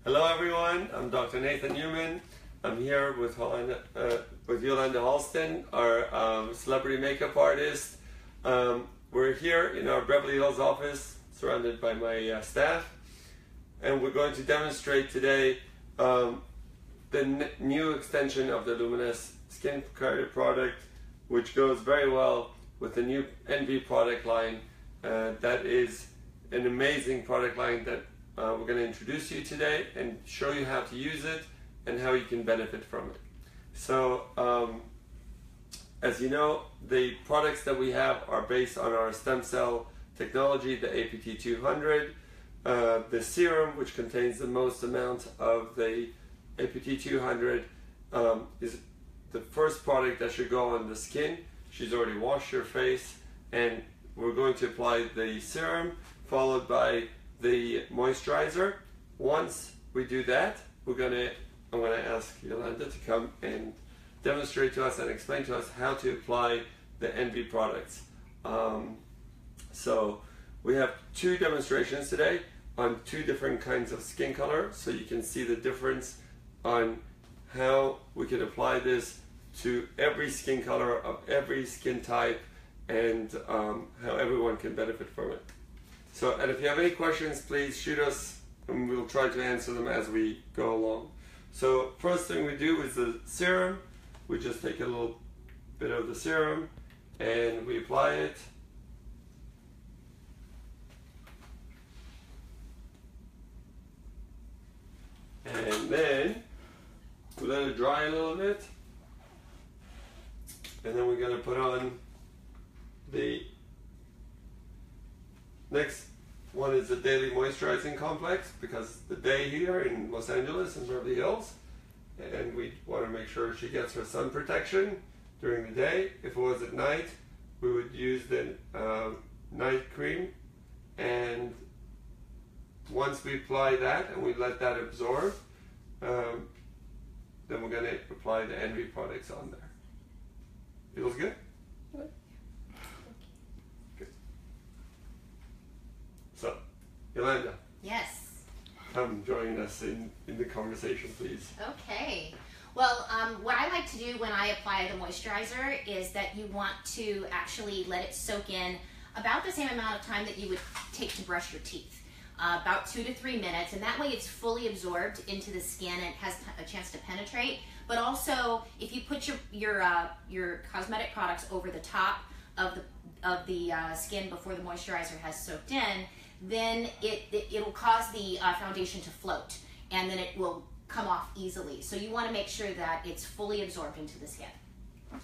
Hello everyone, I'm Dr. Nathan Newman. I'm here with Yolanda Halston, our celebrity makeup artist. We're here in our Beverly Hills office, surrounded by my staff, and we're going to demonstrate today the new extension of the Luminous Skin Care product, which goes very well with the new NV product line. That is an amazing product line that we're going to introduce you today and show you how to use it and how you can benefit from it. So, as you know, the products that we have are based on our stem cell technology, the APT200, the serum, which contains the most amount of the APT200, is the first product that should go on the skin. She's already washed her face, and we're going to apply the serum followed by the moisturizer. Once we do that, I'm gonna ask Yolanda to come and demonstrate to us and explain to us how to apply the NV products. So we have two demonstrations today on two different kinds of skin color, so you can see the difference on how we can apply this to every skin color of every skin type, and how everyone can benefit from it. So, and if you have any questions, please shoot us and we'll try to answer them as we go along. So, first thing we do is the serum. We just take a little bit of the serum and we apply it. And then we let it dry a little bit. And then we're going to put on the next one is the Daily Moisturizing Complex, because the day here in Los Angeles and Beverly Hills, and we want to make sure she gets her sun protection during the day. If it was at night, we would use the night cream, and once we apply that and we let that absorb, then we're going to apply the NV products on there. Feels good? So, Yolanda. Yes. Come join us in the conversation, please. Okay. Well, what I like to do when I apply the moisturizer is that you want to actually let it soak in about the same amount of time that you would take to brush your teeth. About 2 to 3 minutes, and that way it's fully absorbed into the skin and it has a chance to penetrate. But also, if you put your cosmetic products over the top of the skin before the moisturizer has soaked in, then it will cause the foundation to float, and then it will come off easily. So you want to make sure that it's fully absorbed into the skin.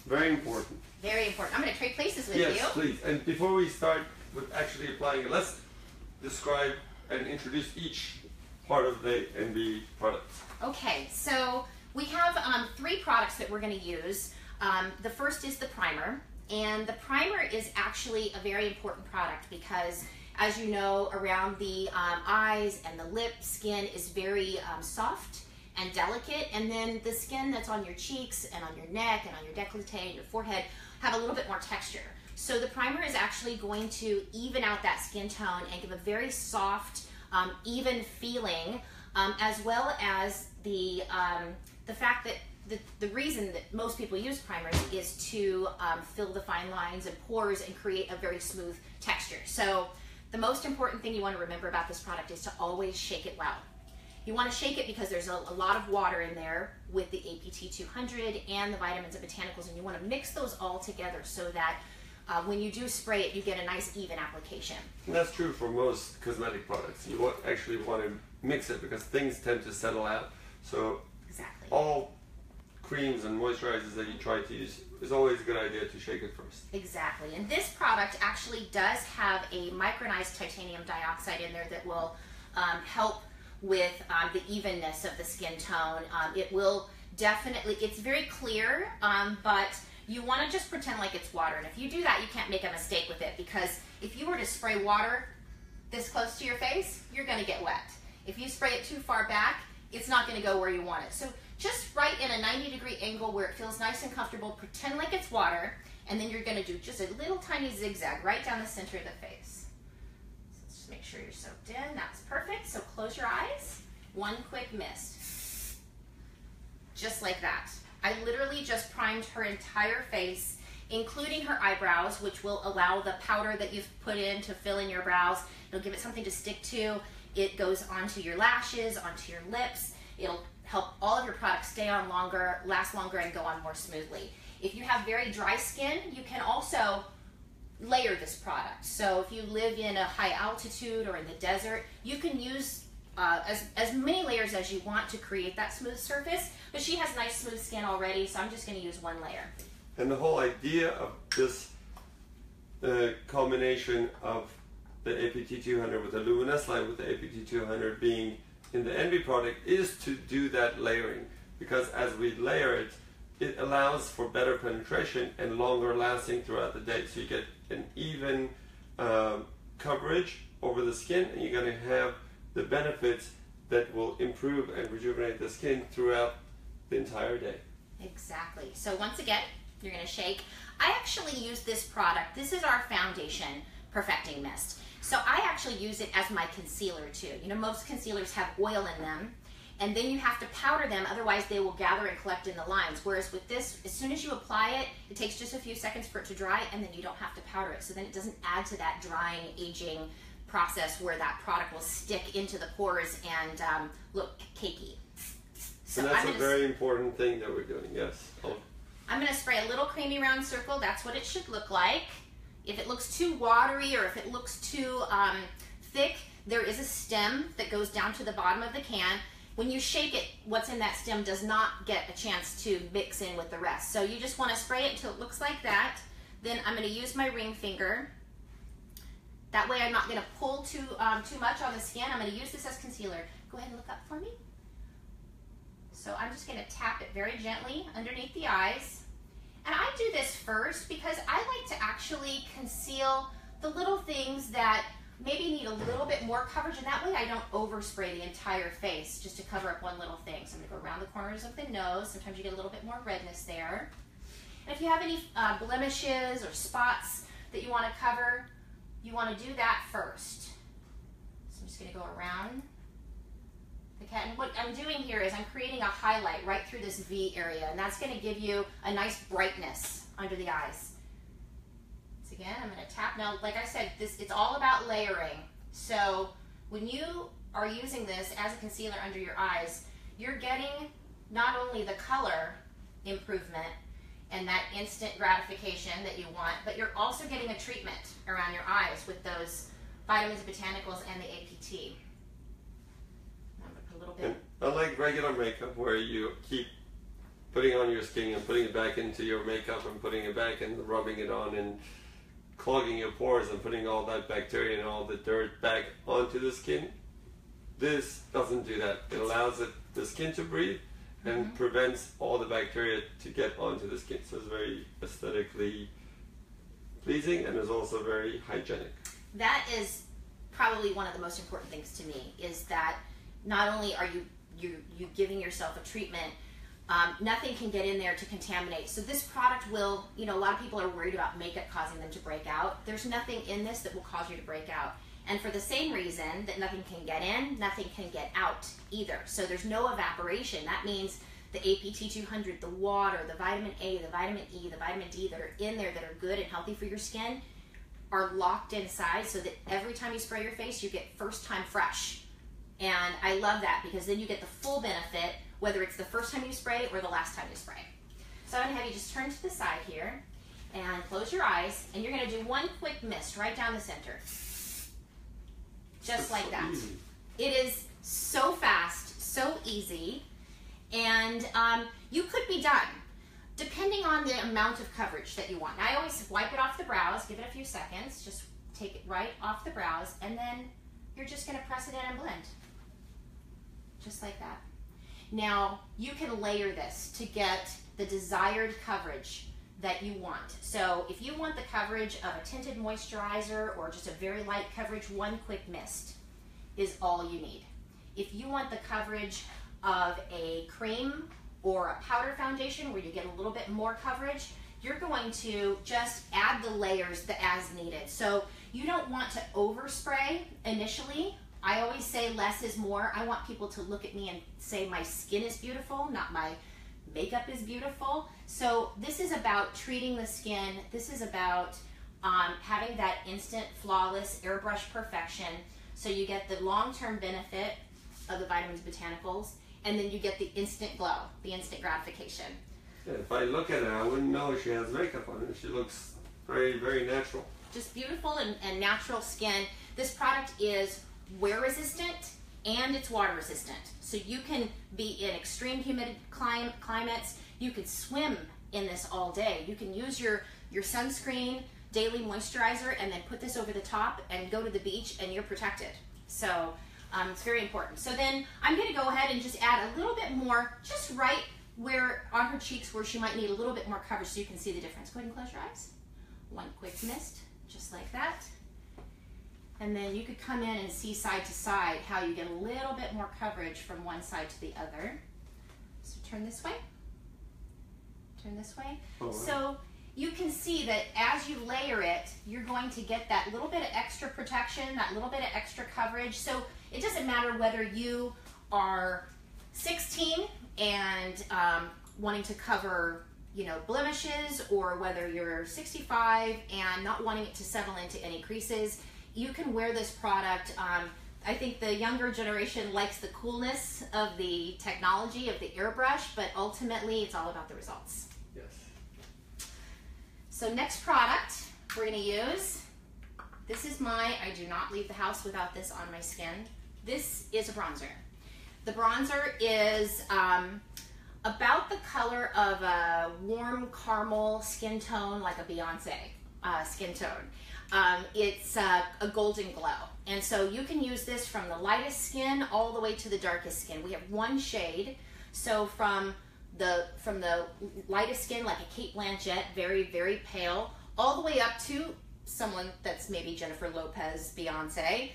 Very important. Very important. I'm going to trade places with you. Yes, please. And before we start with actually applying it, let's describe and introduce each part of the NV products. Okay, so we have 3 products that we're going to use. The first is the primer, and the primer is actually a very important product because, as you know, around the eyes and the lip skin is very soft and delicate, and then the skin that's on your cheeks and on your neck and on your décolleté and your forehead have a little bit more texture. So the primer is actually going to even out that skin tone and give a very soft, even feeling, as well as the fact that the reason that most people use primers is to fill the fine lines and pores and create a very smooth texture. So the most important thing you want to remember about this product is to always shake it well. You want to shake it because there's a lot of water in there with the APT200 and the vitamins and botanicals, and you want to mix those all together so that when you do spray it, you get a nice even application. And that's true for most cosmetic products. You actually want to mix it because things tend to settle out. So exactly. All creams and moisturizers that you try to use, it's always a good idea to shake it first. Exactly. And this product actually does have a micronized titanium dioxide in there that will help with the evenness of the skin tone. It will definitely, it's very clear, but you want to just pretend like it's water. And if you do that, you can't make a mistake with it, because if you were to spray water this close to your face, you're going to get wet. If you spray it too far back, it's not going to go where you want it. So just right in a 90-degree angle where it feels nice and comfortable, pretend like it's water, and then you're going to do just a little tiny zigzag right down the center of the face. So just make sure you're soaked in. That's perfect. So close your eyes. one quick mist. Just like that. I literally just primed her entire face, including her eyebrows, which will allow the powder that you've put in to fill in your brows. It'll give it something to stick to. It goes onto your lashes, onto your lips. It'll help all of your products stay on longer, last longer, and go on more smoothly. If you have very dry skin, you can also layer this product. So if you live in a high altitude or in the desert, you can use as many layers as you want to create that smooth surface, but she has nice smooth skin already, so I'm just going to use one layer. And the whole idea of this combination of the APT200 with the Luminous line, with the APT200 being in the Envy product, is to do that layering, because as we layer it, it allows for better penetration and longer lasting throughout the day. So you get an even coverage over the skin, and you're going to have the benefits that will improve and rejuvenate the skin throughout the entire day. Exactly. So once again, you're going to shake. I actually use this product. This is our foundation perfecting mist. So I actually use it as my concealer too. You know, most concealers have oil in them, and then you have to powder them, otherwise they will gather and collect in the lines. Whereas with this, as soon as you apply it, it takes just a few seconds for it to dry, and then you don't have to powder it. So then it doesn't add to that drying, aging process where that product will stick into the pores and look cakey. So and that's a very important thing that we're doing, yes. I'm going to spray a little creamy round circle. That's what it should look like. If it looks too watery or if it looks too thick, there is a stem that goes down to the bottom of the can. When you shake it, what's in that stem does not get a chance to mix in with the rest. So you just want to spray it until it looks like that. Then I'm going to use my ring finger. That way I'm not going to pull too much on the skin. I'm going to use this as concealer. Go ahead and look up for me. So I'm just going to tap it very gently underneath the eyes. And I do this first because I like to actually conceal the little things that maybe need a little bit more coverage, and that way I don't overspray the entire face just to cover up one little thing. So I'm going to go around the corners of the nose. Sometimes you get a little bit more redness there. And if you have any blemishes or spots that you want to cover, you want to do that first. So I'm just going to go around the cat. And what I'm doing here is I'm creating a highlight right through this V area, and that's going to give you a nice brightness under the eyes. So again, I'm going to tap. Now, like I said, it's all about layering. So when you are using this as a concealer under your eyes, you're getting not only the color improvement and that instant gratification that you want, but you're also getting a treatment around your eyes with those vitamins, botanicals, and the APT. I'm going to put a little bit. And unlike regular makeup, where you keep putting on your skin and putting it back into your makeup and putting it back and rubbing it on and clogging your pores and putting all that bacteria and all the dirt back onto the skin, this doesn't do that. It allows the skin to breathe and prevents all the bacteria to get onto the skin. So it's very aesthetically pleasing and is also very hygienic. That is probably one of the most important things to me, is that not only are you giving yourself a treatment, nothing can get in there to contaminate. So this product will, you know, a lot of people are worried about makeup causing them to break out. There's nothing in this that will cause you to break out. And for the same reason that nothing can get in, nothing can get out either. So there's no evaporation. That means the APT200, the water, the vitamin A, the vitamin E, the vitamin D that are in there that are good and healthy for your skin are locked inside, so that every time you spray your face, you get first time fresh. And I love that, because then you get the full benefit, whether it's the first time you spray or the last time you spray. So I'm going to have you just turn to the side here and close your eyes, and you're going to do one quick mist right down the center. Just like that. Easy. It is so fast, so easy, and you could be done depending on the amount of coverage that you want. Now, I always wipe it off the brows, give it a few seconds, just take it right off the brows, and then you're just going to press it in and blend. Just like that. Now, you can layer this to get the desired coverage that you want. So if you want the coverage of a tinted moisturizer or just a very light coverage, one quick mist is all you need. If you want the coverage of a cream or a powder foundation where you get a little bit more coverage, you're going to just add the layers as needed. So you don't want to overspray initially I always say less is more. I want people to look at me and say my skin is beautiful, not my makeup is beautiful. So this is about treating the skin. This is about having that instant, flawless, airbrush perfection. So you get the long-term benefit of the vitamins, botanicals, and then you get the instant glow, the instant gratification. Yeah, if I look at her, I wouldn't know she has makeup on. She looks very, very natural. Just beautiful and natural skin. This product is wear resistant and it's water resistant. So you can be in extreme humid climates. You could swim in this all day. You can use your sunscreen, daily moisturizer, and then put this over the top and go to the beach and you're protected. So it's very important. So then I'm going to go ahead and just add a little bit more, just right where on her cheeks where she might need a little bit more coverage so you can see the difference. Go ahead and close your eyes. One quick mist, just like that. And then you could come in and see side to side how you get a little bit more coverage from one side to the other. So turn this way. Turn this way. Oh, wow. So you can see that as you layer it, you're going to get that little bit of extra protection, that little bit of extra coverage. So it doesn't matter whether you are 16 and wanting to cover, you know, blemishes, or whether you're 65 and not wanting it to settle into any creases. You can wear this product. I think the younger generation likes the coolness of the technology of the airbrush, but ultimately it's all about the results. Yes. So next product we're going to use, this is I do not leave the house without this on my skin. This is a bronzer. The bronzer is about the color of a warm caramel skin tone, like a Beyonce skin tone. It's a golden glow. And so you can use this from the lightest skin all the way to the darkest skin. We have one shade. So from the lightest skin, like a Kate Blanchett, very, very pale, all the way up to someone that's maybe Jennifer Lopez, Beyonce.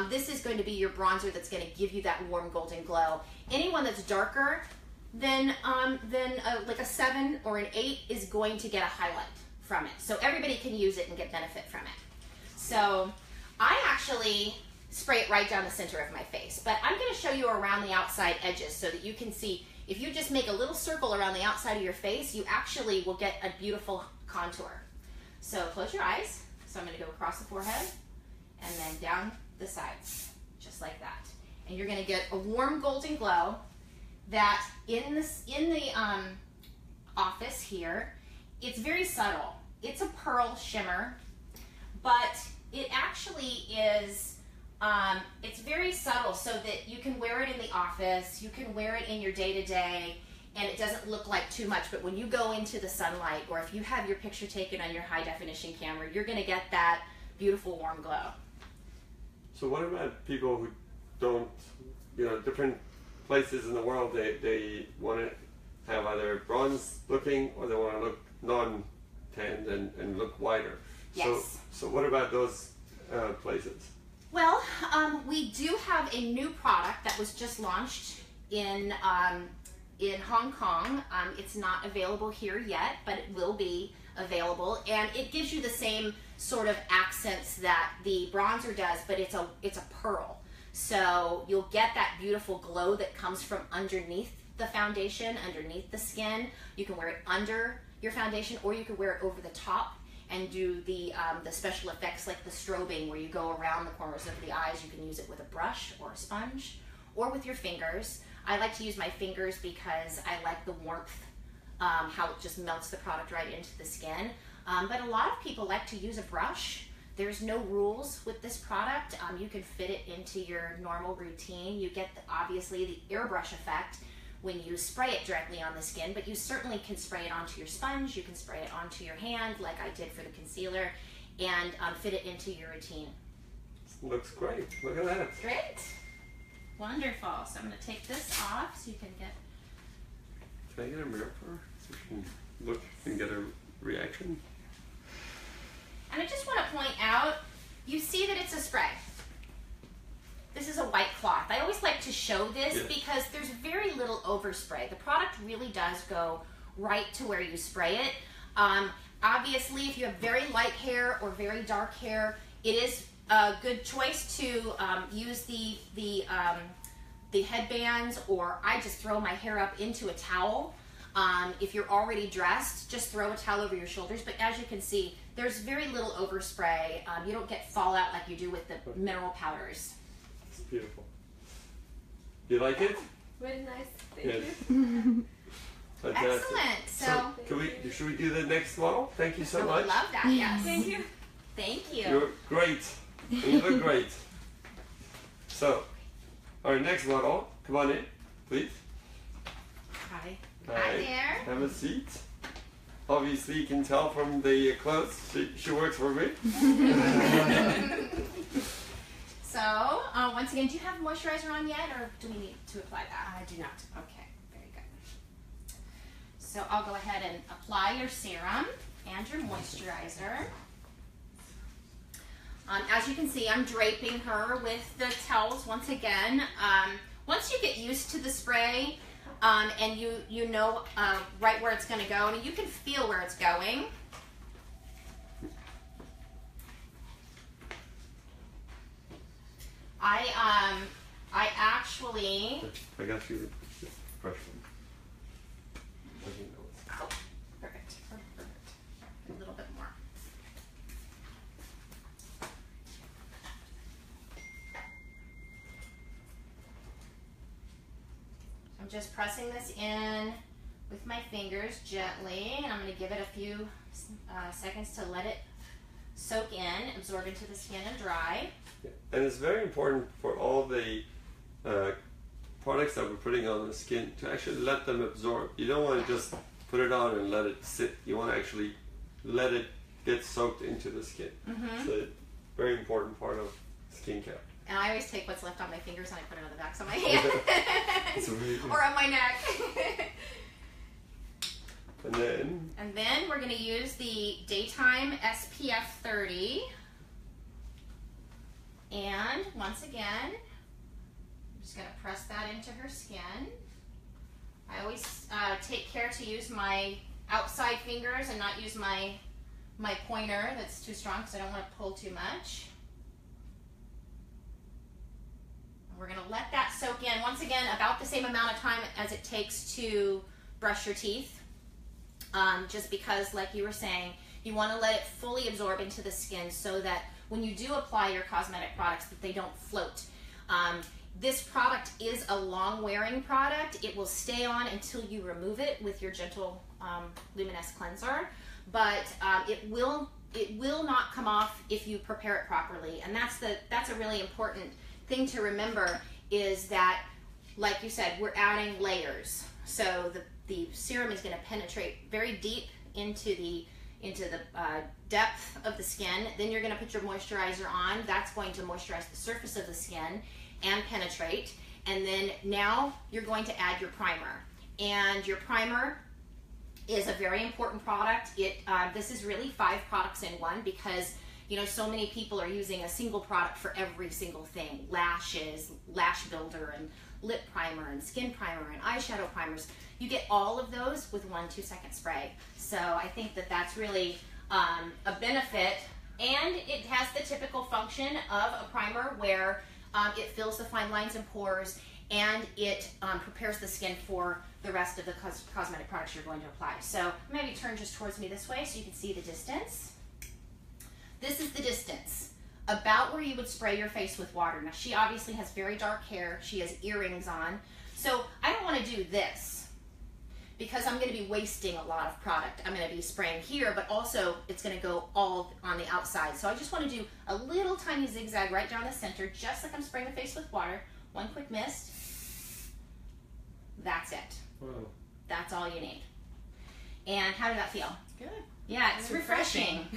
This is going to be your bronzer that's going to give you that warm golden glow. Anyone that's darker than like a 7 or an 8 is going to get a highlight from it. So everybody can use it and get benefit from it. So I actually spray it right down the center of my face, but I'm going to show you around the outside edges so that you can see. If you just make a little circle around the outside of your face, you actually will get a beautiful contour. So close your eyes. So I'm going to go across the forehead and then down the sides, just like that. And you're going to get a warm golden glow that in the office here, it's very subtle. It's a pearl shimmer, but it actually is, it's very subtle so that you can wear it in the office, you can wear it in your day-to-day, and it doesn't look like too much, but when you go into the sunlight, or if you have your picture taken on your high-definition camera, you're going to get that beautiful warm glow. So what about people who don't, you know, different places in the world, they want to have either bronze looking or they want to look non-tanned and look whiter. Yes. So what about those places? Well, we do have a new product that was just launched in Hong Kong. It's not available here yet, but it will be available, and it gives you the same sort of accents that the bronzer does, but it's a pearl. So you'll get that beautiful glow that comes from underneath the foundation, underneath the skin. You can wear it under your foundation, or you can wear it over the top and do the special effects like the strobing, where you go around the corners of the eyes. You can use it with a brush or a sponge or with your fingers. I like to use my fingers because I like the warmth, how it just melts the product right into the skin. But a lot of people like to use a brush. There's no rules with this product. You can fit it into your normal routine. You get obviously the airbrush effect when you spray it directly on the skin, but you certainly can spray it onto your sponge. You can spray it onto your hand like I did for the concealer, and fit it into your routine. Looks great. Look at that. Great. Wonderful. So I'm going to take this off so you can get... Can I get a mirror for her so she can look and get a reaction? And I just want to point out, you see that it's a spray. This is a white cloth. I always like to show this because there's very little overspray. The product really does go right to where you spray it. Obviously, if you have very light hair or very dark hair, it is a good choice to use the headbands, or I just throw my hair up into a towel. If you're already dressed, just throw a towel over your shoulders. But as you can see, there's very little overspray. You don't get fallout like you do with the mineral powders. It's beautiful. You like it? Really nice. Thank Yes. you. Fantastic. Excellent. So Should we do the next model? Thank you so I much. would love that. Yes. Thank you. Thank you. You're great. You look great. So, our next model, come on in, please. Hi. Hi. Hi there. Have a seat. Obviously, you can tell from the clothes, she works for me. So, once again, do you have moisturizer on yet, or do we need to apply that? I do not. Okay, very good. So I'll go ahead and apply your serum and your moisturizer. As you can see, I'm draping her with the towels once again. Once you get used to the spray and you know right where it's going to go, and you can feel where it's going. I actually. I got you the fresh one. Oh, perfect. Perfect. A little bit more. I'm just pressing this in with my fingers gently, and I'm going to give it a few seconds to let it soak in, absorb into the skin, and dry. And it's very important for all the products that we're putting on the skin to actually let them absorb. You don't want to just put it on and let it sit. You want to actually let it get soaked into the skin. Mm-hmm. It's a very important part of skincare. And I always take what's left on my fingers and I put it on the backs of my hand. It's really good. Or on my neck. And then we're going to use the Daytime SPF 30. And once again, I'm just going to press that into her skin. I always take care to use my outside fingers and not use my pointer that's too strong because I don't want to pull too much. And we're going to let that soak in, once again, about the same amount of time as it takes to brush your teeth. Just because, like you were saying, you want to let it fully absorb into the skin so that when you do apply your cosmetic products that they don't float. This product is a long-wearing product. It will stay on until you remove it with your gentle luminous cleanser, but it will not come off if you prepare it properly. And that's a really important thing to remember, is that, like you said, we're adding layers. So the serum is going to penetrate very deep into the depth of the skin. Then you're going to put your moisturizer on. That's going to moisturize the surface of the skin and penetrate. And then now you're going to add your primer. And your primer is a very important product. This is really 5 products in one, because so many people are using a single product for every single thing. Lashes, lash builder, and lip primer, and skin primer, and eyeshadow primers. You get all of those with 1 2-second spray. So I think that that's really a benefit, and it has the typical function of a primer where it fills the fine lines and pores, and it prepares the skin for the rest of the cosmetic products you're going to apply. So maybe turn just towards me this way so you can see the distance. This is the distance, about where you would spray your face with water. Now, she obviously has very dark hair. She has earrings on. So I don't want to do this, because I'm going to be wasting a lot of product. I'm going to be spraying here, but also it's going to go all on the outside. So I just want to do a little tiny zigzag right down the center, just like I'm spraying the face with water. 1 quick mist. That's it. Wow. That's all you need. And how did that feel? Good. Yeah, it's refreshing.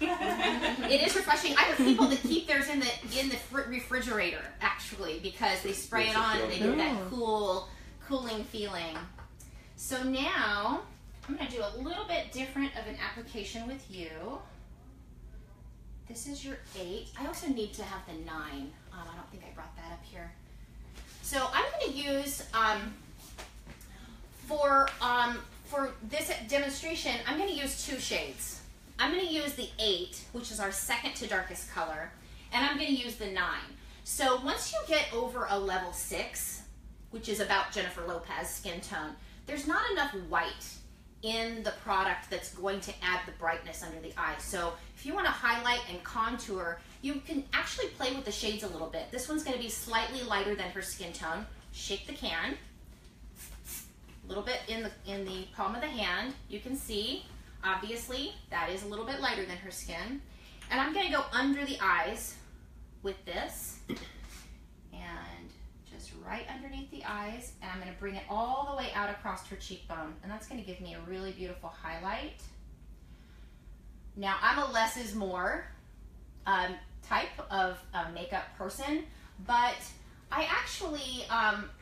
It is refreshing. I have people that keep theirs in the refrigerator, actually, because they spray it on and they get that cooling feeling. So now I'm going to do a little bit different of an application with you. This is your 8. I also need to have the 9. I don't think I brought that up here. So I'm going to use for this demonstration, I'm going to use 2 shades. I'm going to use the 8, which is our second to darkest color, and I'm going to use the 9. So once you get over a level 6, which is about Jennifer Lopez skin tone, there's not enough white in the product that's going to add the brightness under the eye. So if you want to highlight and contour, you can actually play with the shades a little bit. This one's going to be slightly lighter than her skin tone. Shake the can. A little bit in the palm of the hand. You can see, obviously, that is a little bit lighter than her skin. And I'm going to go under the eyes with this. And just right underneath the eyes. And I'm going to bring it all the way out across her cheekbone. And that's going to give me a really beautiful highlight. Now, I'm a less is more type of makeup person, but I actually,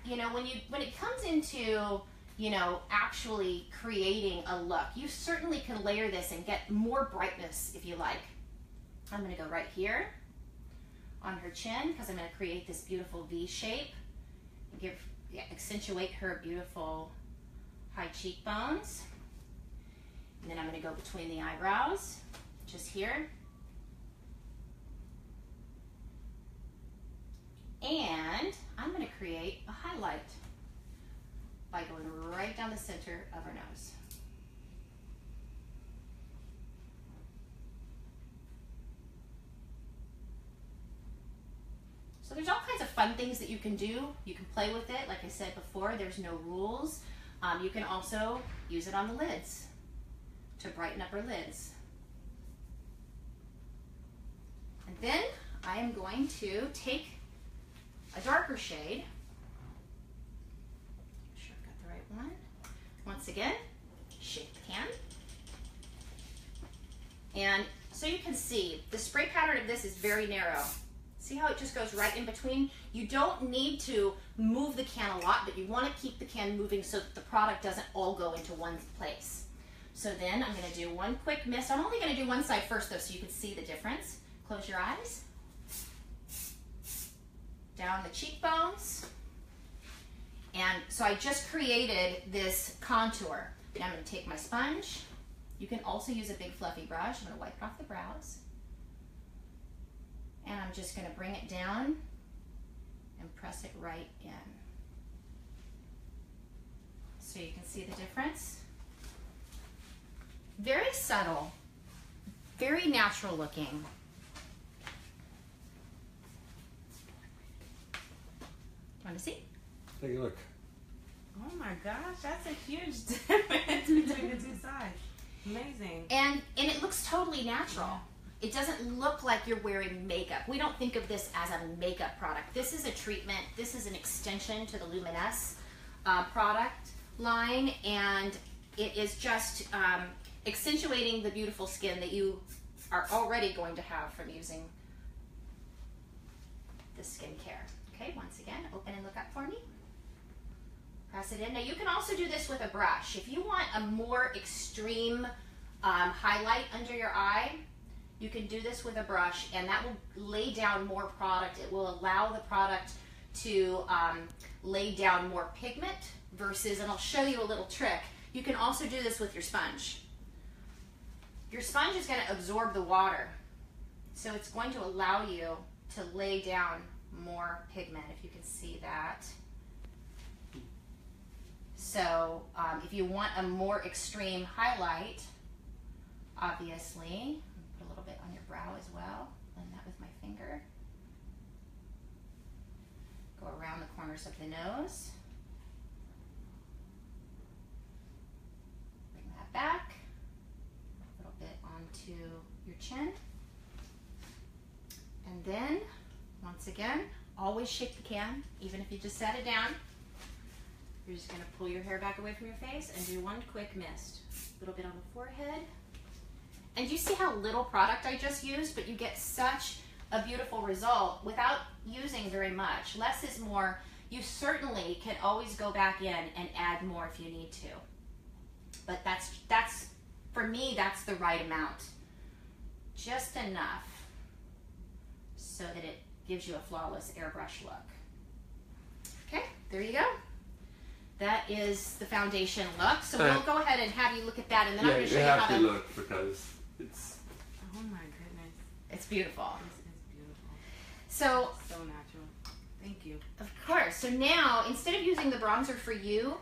you know, when it comes into, you know, actually creating a look, you certainly can layer this and get more brightness if you like. I'm going to go right here on her chin because I'm going to create this beautiful V shape and accentuate her beautiful high cheekbones. And then I'm going to go between the eyebrows, just here. And I'm going to create a highlight by going right down the center of her nose. So there's all kinds of fun things that you can do. You can play with it. Like I said before, there's no rules. You can also use it on the lids to brighten up her lids. And then I am going to take a darker shade. Make sure I've got the right one. Once again, shake the can. And so you can see, the spray pattern of this is very narrow. See how it just goes right in between? You don't need to move the can a lot, but you want to keep the can moving so that the product doesn't all go into one place. So then I'm going to do one quick mist. I'm only going to do one side first though, so you can see the difference. Close your eyes. Down the cheekbones. And so I just created this contour. Now I'm going to take my sponge. You can also use a big fluffy brush. I'm going to wipe off the brows. And I'm just going to bring it down and press it right in. So you can see the difference. Very subtle, very natural looking. Want to see? Take a look. Oh my gosh, that's a huge difference between the two sides. Amazing. And it looks totally natural. It doesn't look like you're wearing makeup. We don't think of this as a makeup product. This is a treatment. This is an extension to the Luminous product line, and it is just accentuating the beautiful skin that you are already going to have from using the skincare. Okay, once again, open and look up for me. Press it in. Now you can also do this with a brush. If you want a more extreme highlight under your eye, you can do this with a brush, and that will lay down more product. It will allow the product to lay down more pigment versus, and I'll show you a little trick. You can also do this with your sponge. Your sponge is going to absorb the water, so it's going to allow you to lay down more pigment, if you can see that. So if you want a more extreme highlight, obviously, put a little bit on your brow as well. Blend that with my finger. Go around the corners of the nose. Bring that back. A little bit onto your chin. And then, once again, always shake the can, even if you just set it down. You're just going to pull your hair back away from your face and do one quick mist. A little bit on the forehead. And you see how little product I just used, but you get such a beautiful result without using very much. Less is more. You certainly can always go back in and add more if you need to. But that's for me, that's the right amount. Just enough so that it gives you a flawless airbrush look. Okay, there you go. That is the foundation look. So we'll go ahead and have you look at that, and then I'm going to show you how to look, because it's... Oh my goodness. It's beautiful. This is beautiful. So, So natural. Thank you. of course. So now, instead of using the bronzer for you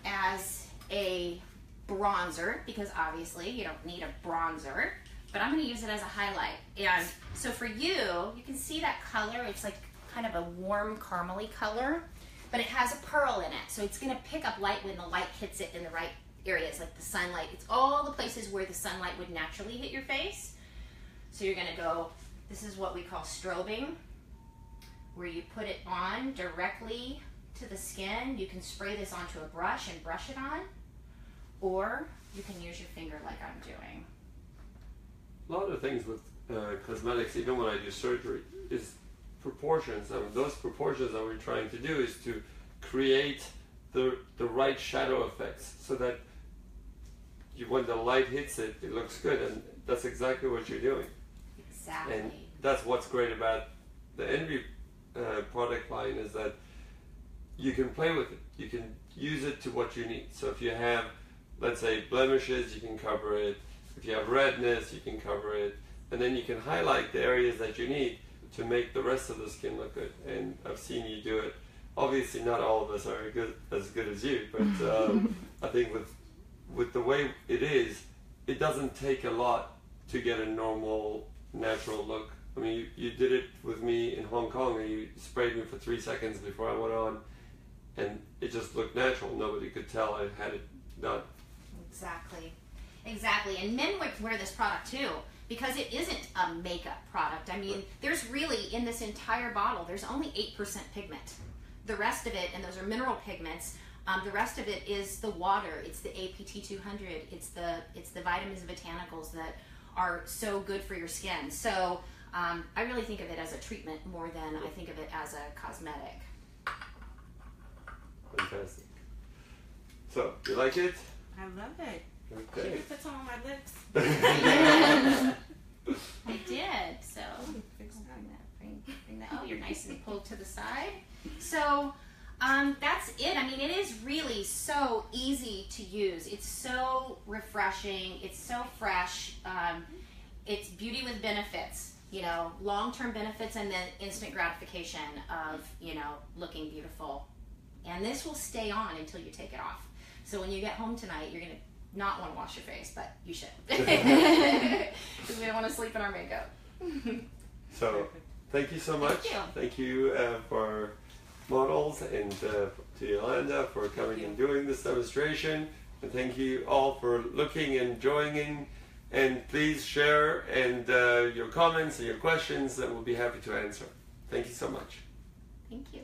as a bronzer, because obviously you don't need a bronzer, but I'm going to use it as a highlight. And so for you, you can see that color. It's like kind of a warm caramely color, but it has a pearl in it. So it's going to pick up light when the light hits it in the right areas, like the sunlight. It's all the places where the sunlight would naturally hit your face. So you're going to go, this is what we call strobing, where you put it on directly to the skin. You can spray this onto a brush and brush it on, or you can use your finger like I'm doing. A lot of things with cosmetics, even when I do surgery, is proportions. I mean, those proportions that we're trying to do is to create the right shadow effects so that when the light hits it, it looks good, and that's exactly what you're doing. Exactly. And that's what's great about the Envy product line, is that you can play with it. You can use it to what you need. So if you have, let's say, blemishes, you can cover it. If you have redness, you can cover it. And then you can highlight the areas that you need to make the rest of the skin look good. And I've seen you do it. Obviously, not all of us are as good as you, but I think with the way it is, it doesn't take a lot to get a normal, natural look. I mean, you did it with me in Hong Kong, and you sprayed me for 3 seconds before I went on, and it just looked natural. Nobody could tell I had it done. Exactly. Exactly. And men would wear this product too, because it isn't a makeup product. I mean, there's really, in this entire bottle, there's only 8% pigment. The rest of it, and those are mineral pigments, the rest of it is the water. It's the APT 200. It's the vitamins and botanicals that are so good for your skin. So I really think of it as a treatment more than I think of it as a cosmetic. Fantastic. So, you like it? I love it. Okay. Should I put some on my lips? I did. So Fix that. bring that. Oh, you're nice and pulled to the side. So that's it. I mean, it is really so easy to use. It's so refreshing. It's so fresh. It's beauty with benefits, you know, long-term benefits, and then instant gratification of, you know, looking beautiful. And this will stay on until you take it off. So when you get home tonight, you're going to not want to wash your face, but you should. Because we don't want to sleep in our makeup. So, thank you so much. Thank you. Thank you for models, and to Yolanda for coming and doing this demonstration. And thank you all for looking and joining. And please share and your comments and your questions, and we'll be happy to answer. Thank you so much. Thank you.